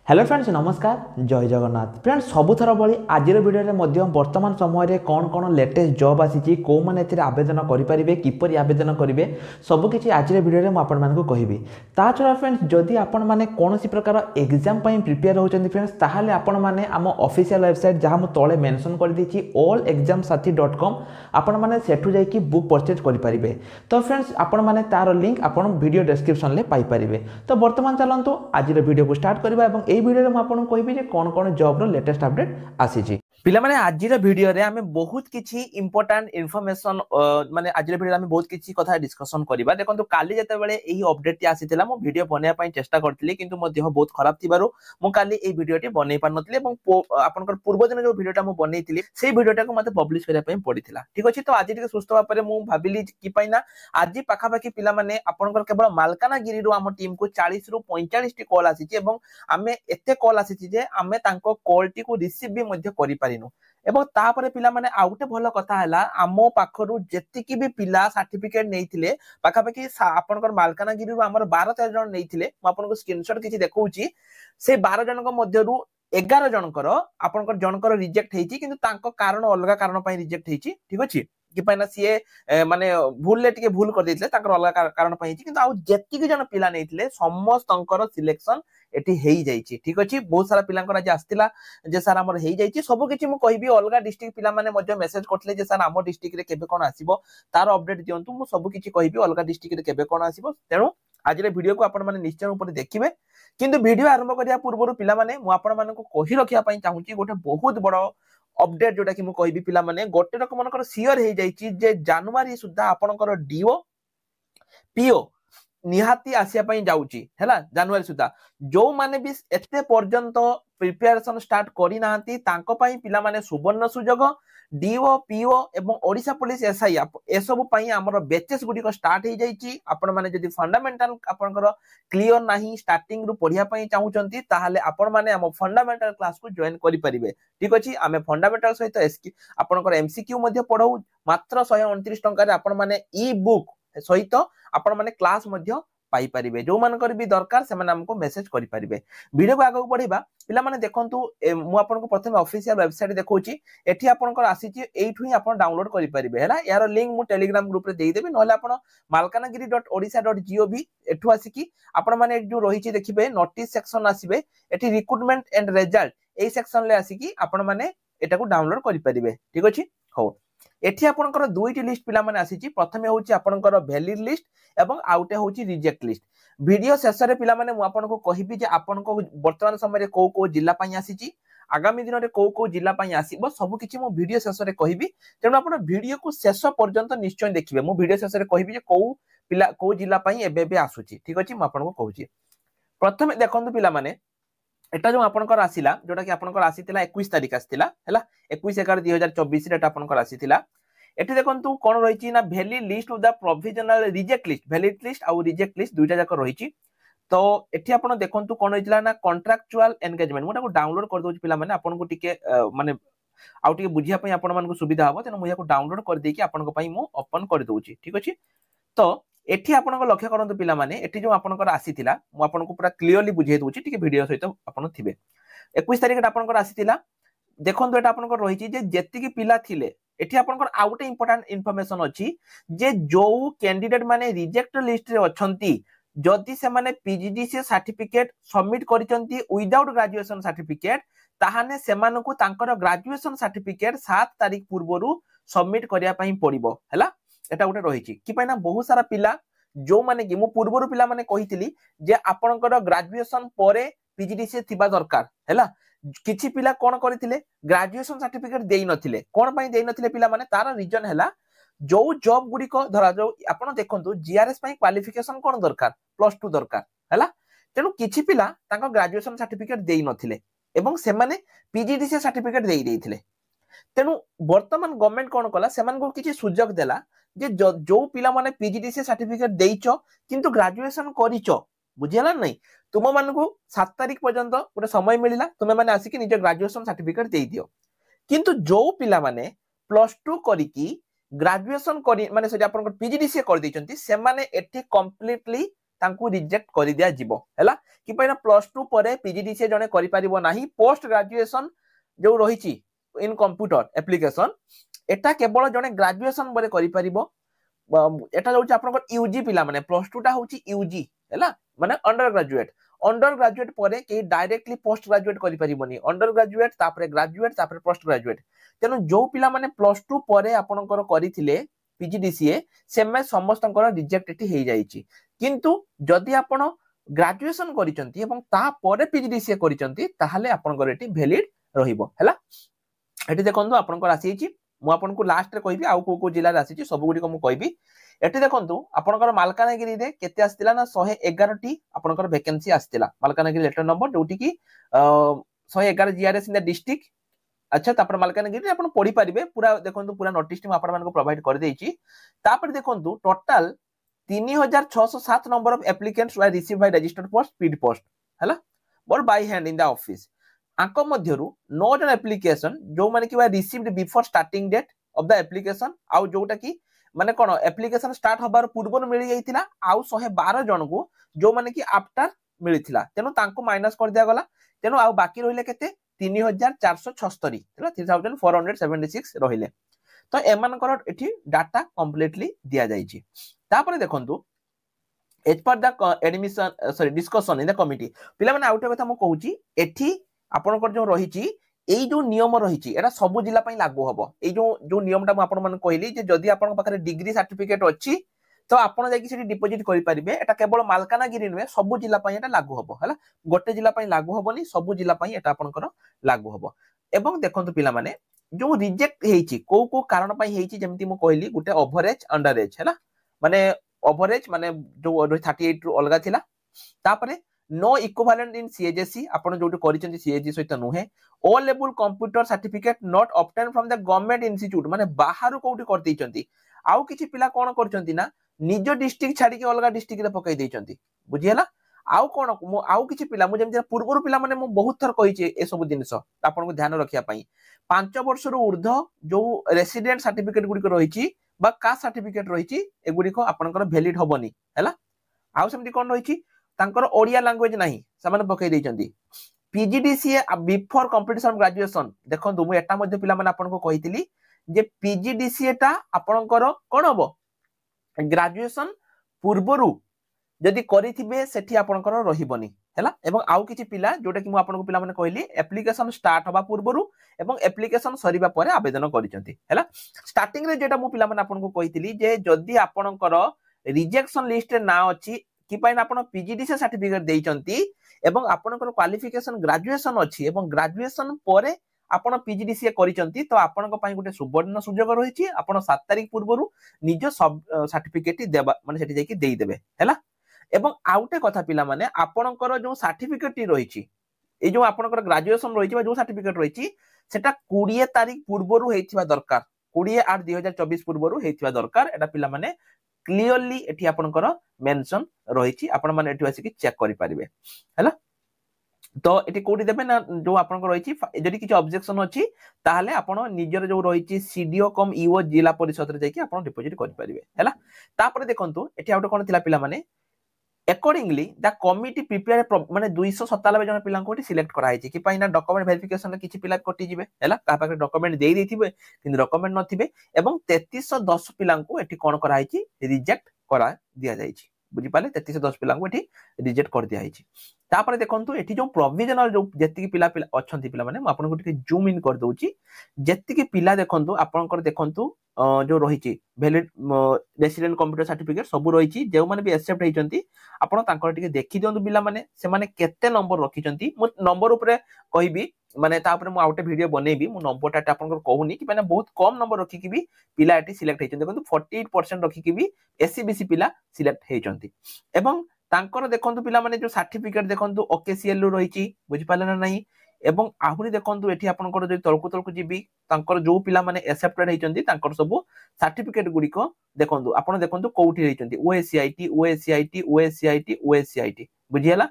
Hello friends नमस्कार जय Jagannath friends सबुथर भाई आज भिडियो वर्तमान समय कौन कौन लेटेस्ट जॉब आसी कौ मैंने आवेदन करेंगे किपर आवेदन करेंगे सबकि आज भिडियो मुझे कहबी ता छड़ा फ्रेंड्स जदि आपण मैंने कौन प्रकार एग्जाम प्रिपेयर होती फ्रेंड्स ताहले आपण मैंने आम ऑफिशियल वेबसाइट जहाँ मुझे तले मेंशन कर देछि allexamsathi.com आपण मैंने सेठू जाइए बुक परचेज करेंगे। तो फ्रेंड्स आपण मैंने तार लिंक आपण वीडियो डिस्क्रिप्शन में पाइपर। तो वर्तमान चलते आज वीडियो को स्टार्ट करवा वीडियो में आपको कहबी कौन कौन जॉब रो लेटेस्ट अपडेट आसी पिला माने आज वीडियो रे हमें बहुत किछि इंपोर्टेंट इन्फॉर्मेशन माने आज वीडियो में बहुत किछि कथा डिस्कशन करबा। देखंतु काली जते बेले एही अपडेट आसीथिला मो वीडियो बनेया पई चेष्टा करथिली किंतु मो देह बहुत खराब थिबारु मो काली एही वीडियोटी बनै पार नथिले एवं आपनकर पूर्व दिन जो वीडियोटा मो बनैथिली सेही वीडियोटा को मते पब्लिश करिया पई पडिथिला। ठीक अछि तो आज टिके सुस्त होआ परे मो भाबिली कि पैना आज पाखा पाखी पिला माने आपनकर केवल मालकानगिरी रो हम टीम को 40 रु 45 टी कॉल आसीछि एवं आमे एते कॉल आसीछि जे आमे तांको कॉल टी को रिसीव भी मध्ये करि पारिनु। एवं तापरे पिला माने आउटे भलो कथा हैला आमो पाखरु जेतिकी भी पिला सर्टिफिकेट नैथिले पाखा पाखी आपनकर मालकानगिरी रु हमर 12-13 जन नैथिले म आपनको स्क्रीनशॉट किछि देखौछि से 12 जन को मध्यरु 11 जनकर आपनकर जनकर रिजेक्ट हेछि किंतु तांको कारण अलगा कारण पई रिजेक्ट हेछि। ठीक अछि कि पैना सीए माने भूल ले टिके भूल कर देथिले ताकर अलगा कारण पई हेछि किंतु आउ जेतिकी जन पिला नैथिले समस्तंकर सिलेक्शन एटी हेई जाइछि। ठीक अछि बहुत सारा पिलांकर आज आस्तिला जे सर हमर हेई जाइछि सब किछि मु कहबी अलगा डिस्ट्रिक्ट पिला माने मध्ये मेसेज करथले जे सर हमर डिस्ट्रिक्ट रे केबे कोन आसीबो तार अपडेट दियंतु मु सब किछि कहबी अलगा डिस्ट्रिक्ट रे केबे कोन आसीबो। तेनु आज रे वीडियो को आपण माने निश्चय ऊपर देखिबे किंतु वीडियो आरंभ करिया पूर्वरु पिला माने मु आपण माने को कहि रखिया पई चाहूची गोटे बहुत बड़ अपडेट जोटा कि मु कहबी पिला माने गोटे रकम मनकर शेयर हे जाइछि जे जनवरी सुद्धा आपनकर डीओ पीओ निहाती आसिया पई जाउची हैला जनवरी सुद्धा जो माने भी एते पर्यंत प्रिपरेशन स्टार्ट करि नाहंती तांको पई पिला माने सुवर्ण सुजोग डीओ पीओ एवं ओडिशा पुलिस एसआई ए सब पई हमर बैचेस गुडी को स्टार्ट हे जाइची। आपण माने जदी फंडामेंटल आपनकर क्लियर नाही स्टार्टिंग रु पढिया पई चाहूचंती ताहाले आपण माने हम फंडामेंटल क्लास को जॉइन करि परिबे। ठीक अछि आमे फंडामेंटल सहित एसकी आपनकर एमसीक्यू मध्ये पढौ मात्र 129 टंका रे आपण माने ई बुक सहित आपण माने क्लास मध्ये पाई परिबे। जो मानकर भी दरकार से माने हमको मेसेज करि परिबे। वीडियो को आगो बढ़िबा पिला माने देखंतु मु आपन को प्रथमे ऑफिशियल वेबसाइट देखौची एठी आपनकर आसीची एठु ही आपन डाउनलोड करि परिबे हैला। यार लिंक मु टेलीग्राम ग्रुप रे देई देबे नहले आपन malkanagiri.odisha.gov एठु आसीकी आपन माने जो रहिची देखिबे नोटिस सेक्शन आसीबे एठी recruitment and result A section ले आसीकी आपन माने एटा को डाउनलोड करि परिबे। ठीक अछि हो एठी आपनकर दुईटी लिस्ट पिला माने आसीची प्रथमे होची आपनकर वैलिड लिस्ट एवं आउटे होची रिजेक्ट लिस्ट। वीडियो शेष रे पिला माने मु आपन को कहिबी जे आपन को वर्तमान समय रे को जिल्ला पई आसीची आगामी दिन रे को जिल्ला पई आसीबो सब किछि मु वीडियो शेष रे कहिबी तेनु आपन वीडियो को शेष पर्यंत निश्चय देखिबे। मु वीडियो शेष रे कहिबी जे को जिल्ला पई एबे आसुची। ठीक अछि मु आपन को कहूची प्रथमे देखंतु पिला माने एटा जो आपनकर आसीला जोटा कि आपनकर आसीतिला 21 तारिख आसीतिला हैला 21/11/2024 रे एटा आपनकर आसीतिला। एठी देखंतु कोन रहिची ना valid list of the provisional reject list valid list और रिजेक्ट लिस्ट दुईटा जाक रहिची। तो एठी आपन देखंतु कोन रहितला ना कॉन्ट्रैक्चुअल एंगेजमेंट मोटा को डाउनलोड कर दोची पिला माने आपन को टिके माने आउ टिके बुझिया पई आपन मान को सुविधा हबो तेन मुया को डाउनलोड कर देकी आपन को पई मु ओपन कर दोची। ठीक अछि तो एठी आपन को लक्ष्य करंतु पिला माने एठी जो आपन को आसीतिला मु आपन को पूरा क्लियरली बुझाइ दोची टिके वीडियो सहित आपन थिबे 21 तारिख आपन को आसीतिला। देखंतु एटा आपन को रहिची जे जेतिकी पिला थिले एठी आपन आउ गोटे इंपोर्टेंट इनफॉरमेशन अछि जे जो कैंडिडेट माने रिजेक्ट लिस्ट रे अछंती जदि से माने पीजीडीसी सर्टिफिकेट सबमिट करिसंती विदाउट ग्रेजुएशन सर्टिफिकेट ताहाने सेमानकु तांकर ग्रेजुएशन सर्टिफिकेट 7 तारिख पूर्वरु सबमिट करिया पई पड़िबो हैला। एटा गोटे रहिची कि पैना बहुत सारा पिला जो माने कि मु पूर्वरु पिला माने कहितली जे आपनकर ग्रेजुएशन परे पीजीडीसी थिबा दरकार हैला। किछि पिला कोन करथिले ग्रेजुएशन सर्टिफिकेट देई नथिले कोन पई देई नथिले पिला माने तार रीजन हैला जो जॉब गुडी को धरा जो आपण देखंतु जीआरएस पई क्वालिफिकेशन कोन दरकार +2 दरकार हैला। तेनु किछि पिला तांको ग्रेजुएशन सर्टिफिकेट देई नथिले एवं से माने पीजीडीसी सर्टिफिकेट देई देइथिले। तेनु वर्तमान गवर्नमेंट कोन कला सेमान को किछि सुजोग देला जे जो पिला माने पीजीडीसी सर्टिफिकेट देइचो किंतु ग्रेजुएशन करिचो बुझियला नै तुम मान को 7 तारिख पर्यंत गोटे समय मिलिला तुम माने आसी कि निज ग्रेजुएशन सर्टिफिकेट दे दियो किंतु जो पिला माने +2 करिकी ग्रेजुएशन करी माने से आपन पीजीडीसी कर दैचंती से माने एठी कंप्लीटली तांकु रिजेक्ट कर दिया जिवो हैला कि पयना +2 परे पीजीडीसीए जने करि परिबो नाही पोस्ट ग्रेजुएशन जो रहिछि इन कंप्यूटर एप्लीकेशन एटा केवल जने ग्रेजुएशन बरे करि परिबो एटा होछि आपन यूजी पिला माने +2 टा होछि यूजी हैला माने अंडर ग्रेजुएट परे के डायरेक्टली पोस्ट ग्रेजुएट करि परिबोनी अंडर ग्रेजुएट तापरे ग्रेजुएट तापरे पोस्ट ग्रेजुएट तेनु जो पिला माने +2 परे आपनकर करिथिले पीजीडीसीए सेमे समस्तनकर रिजेक्ट एटी हे जाईछि किंतु जदि आपण ग्रेजुएशन करिसंती एवं ता परे पीजीडीसीए करिसंती ताहाले आपनकर एटी वैलिड रहिबो हैला एटी देखंतु आपनकर आसीछि मु आपनको लास्ट रे कहबी आउ को जिल्ला रे आसीछि सब गुडी को मु कहबी एटी देखंतु आपनकर मालकानगिरी रे केते आस्तिला ना 111 टी आपनकर वैकेंसी आस्तिला मालकानगिरी लेटर नंबर जोटी की 111 जीआरएस इन द डिस्ट्रिक्ट अच्छा तापर मालकानगिरी आपण पढी परिबे पूरा देखंतु पूरा नोटिस टीम आपण मानको प्रोवाइड कर देछि तापर देखंतु total 3607 number of applicants were received by registered post speed post हैला or by hand in the office आंको मध्यरु 9 जन एप्लीकेशन जो माने कि were received before starting date of the application आउ जोटा की माने कोन एप्लीकेशन स्टार्ट होबार पूर्व मिल जाइतिला आउ 112 जन को जो माने कि आफ्टर मिलिथिला तेनु तांको माइनस कर दिया गला तेनु आउ बाकी रहिले केते 3476 हैला 3476 रहिले तो एमानकर एठी डाटा कंप्लीटली दिया जाइछि तापर देखंतु as per the admission sorry discussion in the committee पिला माने आउट कथा म कहूची एठी आपनकर जो रहिछि एई जो नियम रहिछि एटा सब जिल्ला पई लागू हबो एई जो नियमटा म आपन मन कहली जे जदी आपन पाखरे डिग्री सर्टिफिकेट अछि तो आपन जाई कि सेठी डिपॉजिट करि परिबे एटा केवल मालकानगिरी नुहे सब जिल्ला पई एटा लागू हबो हला गोटे जिल्ला पई लागू हबोनी सब जिल्ला पई एटा आपनकर लागू हबो एवं देखंतु पिला माने जो रिजेक्ट हेछि को कारण पई हेछि जेमति म कहली गुटे ओवरेज अंडर एज हला माने ओवरेज माने जो 38 रु अलगा थिला तापरे नो इक्विवेलेंट इन सीएजसी आपण जोटी करिसेंती सीएजसी सहित नुहे O level computer certificate not obtain from the government institute माने बाहर कोउटी कर दैचंती आउ किछि पिला कोन करचंती ना निज डिस्ट्रिक्ट छाडी के अलगा डिस्ट्रिक्ट रे पकई दैचंती बुझियला आउ कोन आउ किछि पिला मु जेमति पूर्वरु पिला माने मु बहुत थर कहिछि ए सब जिंस आपण को ध्यान रखिया पई 5 वर्ष रु ऊर्ध्व जो रेसिडेंट सर्टिफिकेट गुडी को रहिछि बा कास्ट सर्टिफिकेट रहिछि एगुडी को आपनकर वैलिड होबनी हैला आउ सेमति कोन रहिछि तांकर ओडिया लैंग्वेज नाही समान पकई दैचंती पीजीडीसीए बिफोर कंप्लीशन ग्रेजुएशन देखंतु मु एटा मध्ये पिला माने आपन को कहितली जे पीजीडीसीए टा आपनकर कोन होबो ग्रेजुएशन पूर्वरु जदि करिथिबे सेठी आपनकर रहिबनी हैला एवं आउ किछि पिला जोटा कि मु आपन को पिला माने कहली एप्लीकेशन स्टार्ट होबा पूर्वरु एवं एप्लीकेशन सरीबा परे आवेदन करिसंती हैला स्टार्टिंग रे जेटा मु पिला माने आपन को कहितली जे जदि आपनकर रिजेक्शन लिस्ट रे ना अछि कि पाइन आपण पीजीडीसी सर्टिफिकेट देइचंती एवं आपनकर क्वालिफिकेशन ग्रेजुएशन अछि एवं ग्रेजुएशन परे आपण पीजीडीसी करिसंती तो आपनक पई गुटे सुवर्ण सुजोग रहिछि आपण 7 तारिख पूर्वरु निज सब सर्टिफिकेट देबा माने सेठी जाई कि देई देबे हैला एवं आउटे कथा पिला माने आपनकर जो सर्टिफिकेट रहिछि ए जो आपनकर ग्रेजुएशन रहिछि बा जो सर्टिफिकेट रहिछि सेटा 20 तारिख पूर्वरु हेथिबा दरकार 20/8/2024 पूर्वरु हेथिबा दरकार एटा पिला माने क्लियरली एठी आपनकर मेंशन रहिछि आपण माने एठी आसी कि चेक करि परिबे हैला तो एठी कोडी देबे ना जो आपनकर रहिछि जदि किछ ऑब्जेक्शन अछि ताहाले आपण निजर जो रहिछि सीडीओ कम ईओ जिला परिषद रे जाई कि आपण डिपॉजिट करि परिबे हैला तापर देखंतु एठी आउट कोन थिला पिला माने accordingly the committee prepare माने 297 जन पिला को सिलेक्ट करा हिची कि पाइना डॉक्यूमेंट वेरिफिकेशन किछि पिला कटि जिवे हैला का पाके डॉक्यूमेंट देई देथिबे किन डॉक्यूमेंट नथिबे एवं 3310 पिला को एठी कोन करा हिची रिजेक्ट करा दिया जाईची बुझी पाले 3310 पिला को एठी रिजेक्ट कर दिया हिची तापर देखंतु एठी जो प्रोविजनल जो जेति पिला अछंती पिला माने म आपन को टिके जूम इन कर दोउची जेति कि पिला देखंतु आपनकर देखंतु जो रहिछि वैलिड रेसिडेंट कंप्यूटर सर्टिफिकेट सब रहिछि जे माने भी एक्सेप्ट हेचंती आपण तांकर टिके देखि दियंतु पिला माने से माने केते नंबर रखिचंती मु नंबर ऊपर कहबी माने ता ऊपर मु आउटे वीडियो बनेबी मु नंबर टा आपनकर कहूनी कि माने बहुत कम नंबर रखि कि भी पिला एटी सिलेक्ट हेचंती देखंतु 48% रखि कि भी एससीबीसी पिला सिलेक्ट हेचंती एवं तांकर देखंतु पिला माने जो सर्टिफिकेट देखंतु ओकेसीएल रो रहिछि बुझि पाले ना नाही एवं आहुरी देखंतु एठी आपनकर जो तळकु जिबी तांकर जो पिला माने एक्सेप्टेड हेचंती तांकर सब सर्टिफिकेट गुडी को देखंतु आपण देखंतु कोउठी हेचंती ओएससीआईटी बुझियला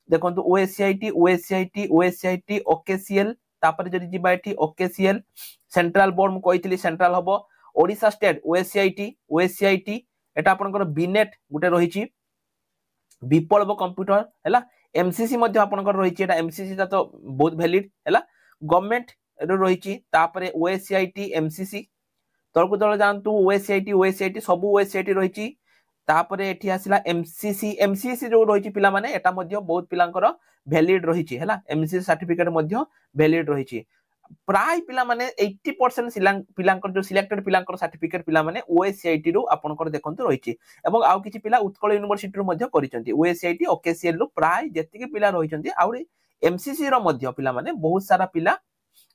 देखंतु ओएससीआईटी ओकेसीएल तापर जदि जिबा एठी ओकेसीएल सेंट्रल बोर्ड मु कहितली सेंट्रल हबो ओडिसा स्टेट ओएससीआईटी एटा आपनकर बिनेट गुटे रहिछि विप्लव कंप्यूटर है एमसीसी आपंकर रही है एमसीसी तो बहुत वैलिड है गवर्नमेंट रही ओएससीआईटी एमसीसी तलकू तल जातु ओएससीआईटी सब ओएससीआईटी रही तापरे एठी आसिला एमसीसी जो रही पिला माने एटा मध्य बहुत पिलांकर वैलिड रही है एमसीसी सर्टिफिकेट मध्य वैलिड रही प्राय पिला माने 80% पिलांकर जो सिलेक्टेड पिलांकर सर्टिफिकेट पिला माने ओएससीआईटी रु आपनकर देखंतु रही एवं आउ किछि पिला उत्कल यूनिवर्सिटी रु मध्य करिसंती ओएससीआईटी ओकेसीएल रु प्राय जेतिके पिला रहिसंती आउरी एमसीसी रो मध्य पिला माने बहुत सारा पिला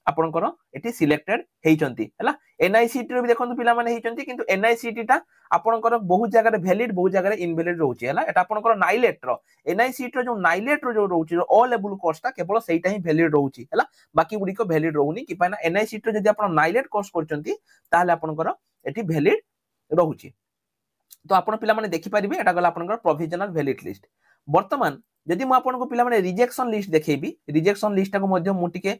आपनकर एटी सिलेक्टेड हेइचंती हला एनआईसीटी रो भी देखंतु पिला माने हेइचंती किंतु एनआईसीटी टा आपनकर बहुत जगह वैलिड बहुत जगह इनवैलिड रहउची हला एटा आपनकर नाइलेट रो एनआईसीटी रो जो नाइलेट रो जो रहउची ऑल लेवल कोर्स टा केवल सेटा ही वैलिड रहउची हला बाकी गुडी को वैलिड रहउनी कि पाना एनआईसीटी रो जदी आपन नाइलेट कोर्स करचंती ताले आपनकर एटी वैलिड रहउची तो आपण पिला माने देखि परिबे एटा गला आपनकर प्रोविजनल वैलिड लिस्ट वर्तमान जदि मु आपनको पिला माने रिजेक्शन लिस्ट देखैबी रिजेक्शन लिस्ट को मध्य मु टिके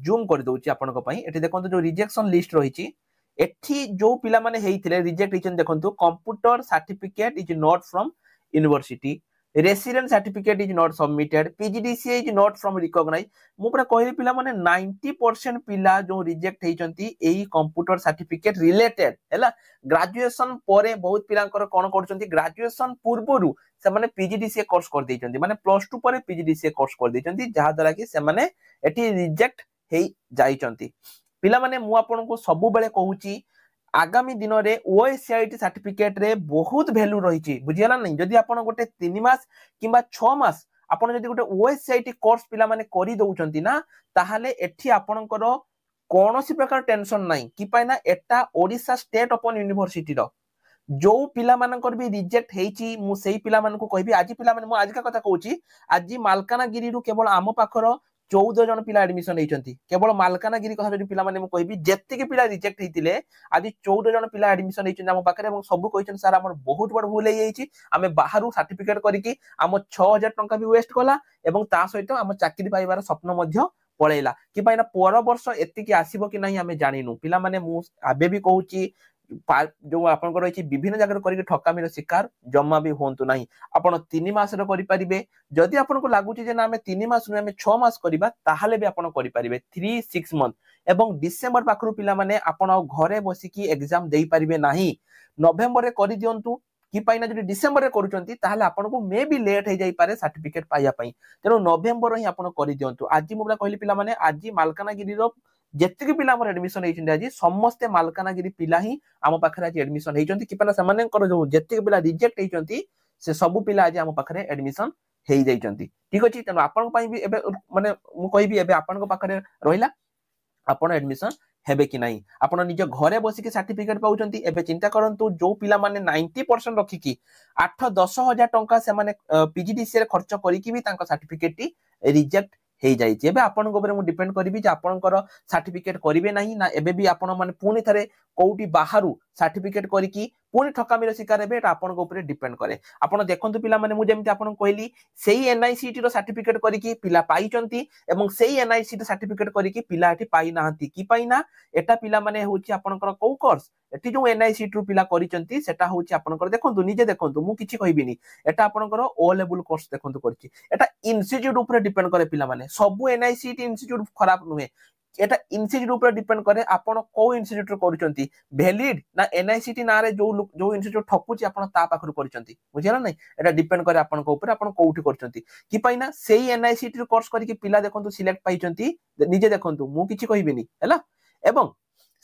जूम कर दउची आपनको पई एठी देखंतु जो रिजेक्शन लिस्ट रहिची एठी जो पिला माने हेइथिले रिजेक्ट हिचन देखंतु computer certificate is not from university resident certificate is not submitted PGDCA is not from recognise मु पूरा कहली पिला माने 90% पिला जो रिजेक्ट हेइचंती एई कंप्यूटर सर्टिफिकेट रिलेटेड हैला ग्रेजुएशन परे बहुत पिलांकर कोन करचंती ग्रेजुएशन पूर्वरु से माने पीजीडीसीए कोर्स कर देइचंती माने +2 परे पीजीडीसीए कोर्स कर देइचंती जहा द्वारा कि से माने एठी रिजेक्ट हेइ जाइचंती पिला माने मु आपन को सब बेले कहूची आगामी दिन रे ओएससीआईटी सर्टिफिकेट रे बहुत वैल्यू रही बुझियला नहीं जदि आपण गोटे 3 मास किबा 6 मास आपण जदि गोटे ओएससीआईटी कोर्स पिला माने करि दउचंती ना ताहाले एठी आपणकर कोनोसी प्रकार टेंशन नाही कि पाइना एटा ओडिसा स्टेट ओपन यूनिवर्सिटी रो जो पिला मानकर भी रिजेक्ट हेची मु सेही पिला मान को कहबी आज पिला माने मु आज का कथा कहूची आज मालकानगिरी रु केवल आम पाखर 14 जन पिला एडमिशन हेचंती केवल मालकानगिरी कथा जदि पिला माने मु कहबी जेत्ते के पिला रिजेक्ट हेतिले आज 14 जन पिला एडमिशन हेचंती हम पाखरे एवं सब कहिचन सर हमर बहुत बड़ भूल हे जाईची हमें बाहरु सर्टिफिकेट करिकि हम 6000 टंका भी वेस्ट कला एवं ता सहित हम चाकरी पाइबार स्वप्न मध्य पळेला कि पाइना पर वर्ष एत्ति कि आसीबो कि नाही हमें जानिनु पिला माने मु आबे भी कहूची जो आपन रही विभिन्न जगह करके ठकामीर शिकार जमा भी होंतु नहीं आपण 3 मास रो करि परिबे जदि आपन को लागुची जे ना हमें 3 मास नु हमें 6 मास करिबा ताहाले भी आपन करि परिबे 3-6 मंथ एवं डिसेंबर पाखरु पिला माने आपण घरे बसी की एग्जाम देई परिबे नाही नवेम्बर रे करि दियंतु कि पाइना जदि डिसेंबर रे करूचंती ताहाले आपन को मे भी लेट हे जाई पारे सर्टिफिकेट पाइया पई तेनो नवेम्बर ही आपन करि दियंतु आज मुला कहली पिला माने आज मालकानगिरी रो जेतिक पिला हमर एडमिशन हेचंती आज समस्त मालकानगिरी पिला ही हम पाखरे आज एडमिशन हेचंती कि पाना सामान्य कर जो जेतिक पिला रिजेक्ट हेचंती से सब पिला आज हम पाखरे एडमिशन हेई जाइचंती ठीक अछि तनो आपन पई भी एबे माने मु कहबी एबे आपन को पाखरे रहिला आपन एडमिशन हेबे कि नाही आपन निज घरे बसी के सर्टिफिकेट पाउचंती एबे चिंता करंतु जो पिला माने 90% रखी की 8-10 हजार टंका से माने पीजीडीसी रे खर्च करी की भी तांका सर्टिफिकेट टी रिजेक्ट हे जाइछि एबे आपन को ऊपर मु डिपेंड करबी जे आपनकर सर्टिफिकेट करिवे नाही ना एबे भी आपन माने पुनी थरे कोउटी बाहरु सर्टिफिकेट करी की पुनी ठकामीर शिकार हेबे एटा आपन को ऊपर डिपेंड करे आपन देखंतु पिला माने मु जेमति आपन कहली सेही एनआईसीटी रो सर्टिफिकेट करी की पिला पाइचंती एवं सेही एनआईसीटी सर्टिफिकेट करी की पिला एठी पाइ नाहंती कि पाइना एटा पिला माने होछि आपनकर को कोर्स एठी जो एनआईसीटी रो पिला करिचंती सेटा होछि आपनकर देखंतु निजे देखंतु मु किछि कहबिनी एटा आपनकर ओ लेवल कोर्स देखंतु करछि एटा इंस्टीट्यूट ऊपर डिपेंड करे पिला माने सब एनआईसीटी इंस्टीट्यूट खराब नुहे एटा इंस्टीट्यूट ऊपर डिपेंड करे आपण को इंस्टीट्यूट रो करूचंती वैलिड ना एनआईसीटी ना रे जो इंस्टीट्यूट ठकुची आपण ता पाखरु करूचंती बुझिला नै एटा डिपेंड करे आपण को ऊपर आपण कोउठी करूचंती कि पाइना सेही एनआईसीटी रो कोर्स करी कि पिला देखंतु सिलेक्ट पाइचंती निजे देखंतु मु किछि कहबिनी हैला एवं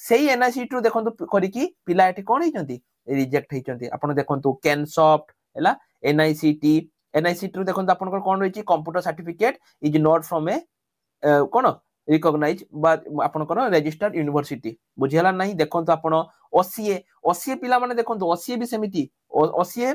सेही एनआईसीटी रो देखंतु करी कि पिला एठी कोन हेचंती रिजेक्ट हेचंती आपण देखंतु कैनसॉफ्ट हैला एनआईसीटी रो देखंतु आपण कोन रहिची computer certificate is not from a कोन रिकॉग्नाइज बा आपनकर रजिस्टर्ड यूनिवर्सिटी बुझियला नाही देखंतु आपण ओसीए पिला माने देखंतु ओसीए भी समिति ओसीए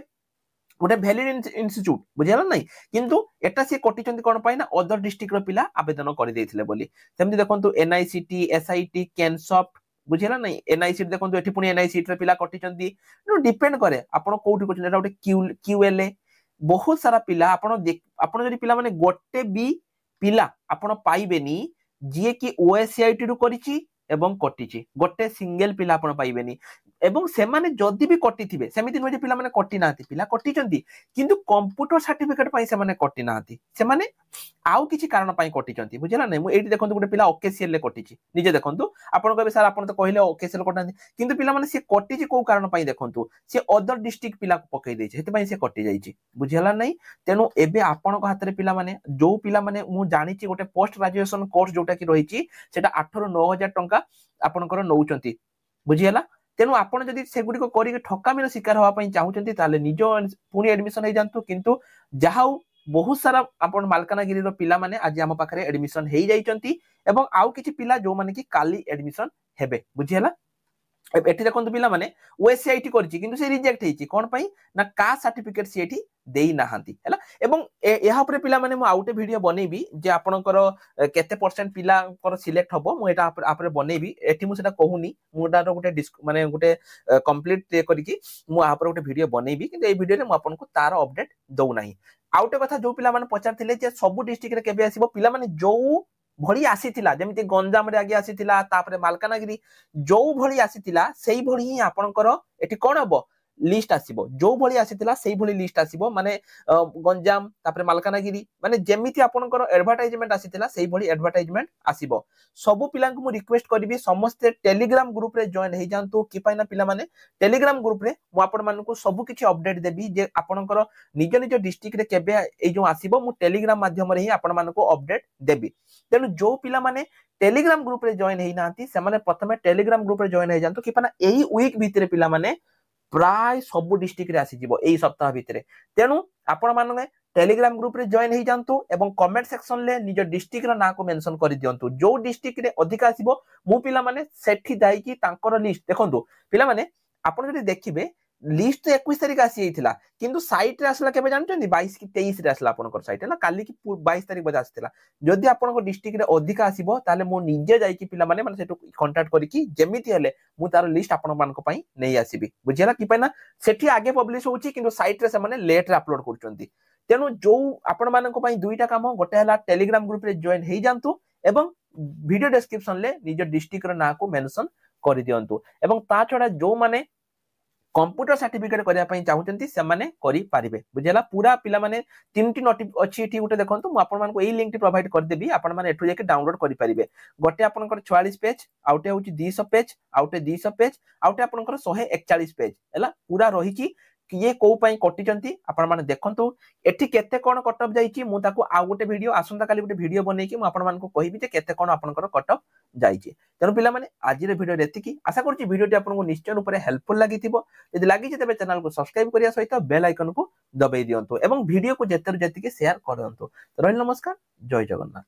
गोटे वैलिड इंस्टीट्यूट बुझियला नाही किंतु एटा से कोटिचंती कोन पाइना अदर डिस्ट्रिक्ट रो पिला आवेदन करि देथिले बोली सेमति देखंतु एनआईसीटी एसआईटी कैनसॉफ्ट बुझियला नाही एनआईसीटी देखंतु एठी पुनी एनआईसीटी रो पिला कोटिचंती नो डिपेंड करे आपण कोउठी कोटिन एटा गोटे क्यूएलए बहुत सारा पिला आपण जदि पिला माने गोटे भी पिला आपण पाइबेनी जे कि ओएससीआईटी रु करिछि ଏବଂ କଟିଛି ଗୋଟେ ସିଙ୍ଗଲ ପିଲା ଆପଣ ପାଇବେନି ଏବଂ ସେମାନେ ଯଦି ବି କଟିଥିବେ ସେମିତି ନୁହେଁ ଯେ ପିଲାମାନେ କଟି ନାହାନ୍ତି ପିଲା କଟିଛନ୍ତି କିନ୍ତୁ କମ୍ପ୍ୟୁଟର ସାର୍ଟିଫିକେଟ ପାଇଁ ସେମାନେ କଟି ନାହାନ୍ତି ସେମାନେ ଆଉ କିଛି କାରଣ ପାଇଁ କଟିଛନ୍ତି ବୁଝିଲା ନାହିଁ ମୁଁ ଏଇଠି ଦେଖନ୍ତୁ ଗୋଟେ ପିଲା ଓକେସିଏଲ ରେ କଟିଛି ନିଜେ ଦେଖନ୍ତୁ ଆପଣ କହିବେ ସାର୍ ଆପଣ ତ କହିଲେ ଓକେସିଏଲ କଟାନ୍ତି କିନ୍ତୁ ପିଲାମାନେ ସେ କଟିଛି କୋଉ କାରଣ ପାଇଁ ଦେଖନ୍ତୁ ସେ ଅଦର ଡିଷ୍ଟ୍ରିକ୍ଟ ପିଲାକୁ ପକେଇ ଦେଇଛି ସେଥିପାଇଁ ସେ କଟି ଯାଇଛି ବୁଝିହେଲା ନାହିଁ ତେଣୁ ଏବେ ଆପଣଙ୍କ ହାତରେ ପିଲାମାନେ ଯୋଉ ପିଲାମାନେ ମୁଁ ଜାଣିଛି ଗୋଟେ ପୋଷ୍ଟ ଗ୍ରାଜୁଏସନ କୋର୍ସ ଯୋଉଟା କି ରହିଛି ସେଟା 8 ରୁ 9,000 ଟଙ୍କା ଆପଣଙ୍କର ନଉଛନ୍ତି ବୁଝିହେଲା ତେଣୁ ଆପଣ ଯଦି ସେଗୁଡିକ କରିକି ଠକାମିର ଶିକାର ହବା ପାଇଁ ଚାହୁଁଛନ୍ତି ତାହେଲେ ନିଜ ପୁଣି ଆଡମିସନ ହେଇଯାଆନ୍ତୁ କିନ୍ତୁ ଯାହା ହଉ ବହୁତ ସାରା ଆପଣ ମାଲକାନଗିରିର ପିଲାମାନେ ଆଜି ଆମ ପାଖରେ ଆଡମିସନ ହେଇଯାଇଛନ୍ତି ଏବଂ ଆଉ କିଛି ପିଲା ଯୋଉମାନେ କି କାଲି ଆଡମିସନ ହେବେ ବୁଝିହେଲା ଏଠି ଦେଖନ୍ତୁ ପିଲାମାନେ ଓଏସିଆଇଟି କରିଛି କିନ୍ତୁ ସେ ରିଜେକ୍ଟ ହେଇଛି କଣ ପାଇଁ ନା କାଷ୍ଟ ସାର୍ଟିଫିକେଟ ସେ ଏଠି ଦେଇ ନାହାନ୍ତି ହେଲା ଏବଂ ଏହା ଉପରେ ପିଲାମାନେ ମୁଁ ଆଉ ଗୋଟେ ଭିଡିଓ ବନେଇବି ଯେ ଆପଣଙ୍କର କେତେ ପରସେଣ୍ଟ ପିଲାଙ୍କର ସିଲେକ୍ଟ ହବ ମୁଁ ଏଟା ଉପରେ ବନେଇବି ଏଠି ମୁଁ ସେଟା କହୁନି ମୁଁ ଏଟାର ଗୋଟେ ମାନେ ଗୋଟେ କମ୍ପ୍ଲିଟ କରିକି ମୁଁ ଆ ଉପରେ ଗୋଟେ ଭିଡିଓ ବନେଇବି କିନ୍ତୁ ଏଇ ଭିଡିଓରେ ମୁଁ ଆପଣଙ୍କୁ ତାର ଅପଡେଟ ଦଉନାହିଁ ଆଉ ଗୋଟେ କଥା ଯୋଉ ପିଲାମାନେ ପଚାରିଥିଲେ ଯେ ସବୁ ଡିଷ୍ଟ୍ରିକ୍ଟରେ କେବେ ଆସିବ ପିଲାମାନେ ଯୋଉ ଭଳି ଆସିଥିଲା ଯେମିତି ଗଞ୍ଜାମରେ ଆগে ଆସିଥିଲା ତାପରେ ମାଲକାନଗିରି ଯୋଉ ଭଳି ଆସିଥିଲା ସେଇଭଳି ହିଁ ଆପଣଙ୍କର ଏଠି କଣ ହବ লিস্ট আসিব ଯୋଉ ଭଳି ଆସିଥିଲା ସେଇଭଳି লিস্ট ଆସିବ ମାନେ ଗଞ୍ଜାମ ତାପରେ ମାଲକାନଗିରି ମାନେ ଯେମିତି ଆପଣଙ୍କର ଆଡଭର୍ଟାଇଜମେଣ୍ଟ ଆସିଥିଲା ସେଇଭଳି ଆଡଭର୍ଟାଇଜମେଣ୍ଟ ଆସିବ ସବୁ ପିଲାଙ୍କୁ ମୁଁ ରିକ୍ୱେଷ୍ଟ କରିବି ସମସ୍ତେ ଟେଲିଗ୍ରାମ ଗ୍ରୁପରେ ଜଏନ ହେଇଯାଆନ୍ତୁ କି ପାଇଁ ନା ପିଲାମାନେ ଟେଲିଗ୍ରାମ ଗ୍ରୁପରେ ମୁଁ ଆପଣମାନଙ୍କୁ ସବୁ କିଛି ଅପଡେଟ ଦେବି ଯେ ଆପଣଙ୍କର ନିଜ ନିଜ ଡିଷ୍ଟ୍ରିକ୍ଟରେ କେବେ ଏଇ ଯୋଉ ଆସିବ ମୁଁ ଟେଲିଗ୍ରାମ ମାଧ୍ୟମରେ ହିଁ ଆପଣମାନଙ୍କୁ ଅପଡେଟ ଦେବି ତେଣୁ ଯୋଉ ପିଲାମାନେ ଟେଲିଗ୍ରାମ ଗ୍ରୁପରେ ଜଏନ ହେଇନାହାନ୍ତି ସେମାନେ ପ୍ରଥମେ ଟେଲିଗ୍ରାମ ଗ୍ରୁପରେ ଜଏନ ହେଇଯାଆନ୍ତୁ କି ପାଇଁ ନା ଏଇ ୱିକ୍ ଭିତରେ ପିଲାମାନେ ପ୍ରାୟ ସବୁ ଡିଷ୍ଟ୍ରିକ୍ଟରେ ଆସିଯିବ ଏଇ ସପ୍ତାହ ଭିତରେ ତେଣୁ ଆପଣ ମାନେ ଟେଲିଗ୍ରାମ ଗ୍ରୁପରେ ଜଏନ ହେଇଯାଆନ୍ତୁ ଏବଂ କମେଣ୍ଟ ସେକ୍ସନରେ ନିଜ ଡିଷ୍ଟ୍ରିକ୍ଟର ନାଁକୁ ମେନସନ କରିଦିଅନ୍ତୁ ଯୋଉ ଡିଷ୍ଟ୍ରିକ୍ଟରେ ଅଧିକା ଆସିବ ମୁଁ ପିଲାମାନେ ସେଠି ଯାଇକି ତାଙ୍କର ଲିଷ୍ଟ ଦେଖନ୍ତୁ ପିଲାମାନେ ଆପଣ ଯଦି ଦେଖିବେ লিস্ট তো 21 তারিখ আসি যাইଥିଲା কিন্তু সাইটরে আসলা কেবে জানছন্তি 22 কি 23 রে আসলা আপনার সাইট না কালি কি 22 তারিখ বজা আসিଥିଲା যদি আপনার ডিস্ট্রিক্ট রে অধিক আসিব তাহলে মু নিজে যাইকি পিলা মানে মানে সেটু কন্টাক্ট করিকি যেমিতি হেলে মু তার লিস্ট আপনার মানক পাই নেই আসিবি বুঝিলা কি পাই না সেটি আগে পব্লিশ হউচি কিন্তু সাইট রে সেমানে লেট রে আপলোড করছন্তি তেনু जो आपण मानक पाई दुईटा काम गोटे हला टेलीग्राम ग्रुप रे जॉइन हेई जानतु एवं वीडियो डिस्क्रिप्शन ले निज डिस्ट्रिक्ट रो ना को मेंशन कर दियंतु एवं ता छडा जो माने कंप्यूटर सर्टिफिकेट करने चाहते से करें बुझेगा पूरा पिला माने 3टी नोटिफ अच्छी एठी गोटे देखंतु मु आपन मानको एई लिंक टी प्रोवाइड कर देबी आपन माने एठु जाके डाउनलोड करि परिबे गोटे आपनकर 44 पेज आउटे होची 200 पेज आउटे 200 पेज आउटे आपनकर 141 पेज हैला पूरा रही किए को पई कटिचंती आपण माने देखंतु एठी केते कोन कटअप जाईची मु ताको आ गोटे वीडियो आसंता काली गोटे वीडियो बनै कि मु आपण मानको कहिबी जे केते कोन आपनकर कटअप जाईची तेनु पिला माने आजिर वीडियो रेतिकी आशा करची वीडियोटी आपनको निश्चय रूपे हेल्पफुल लागिथिबो यदि लागि तेबे चैनल को सब्सक्राइब करिया सहित बेल आइकन को दबाई दियंतु एवं वीडियो को जेते जेतिके शेयर करंतु तो रहिल नमस्कार जय जगन्नाथ।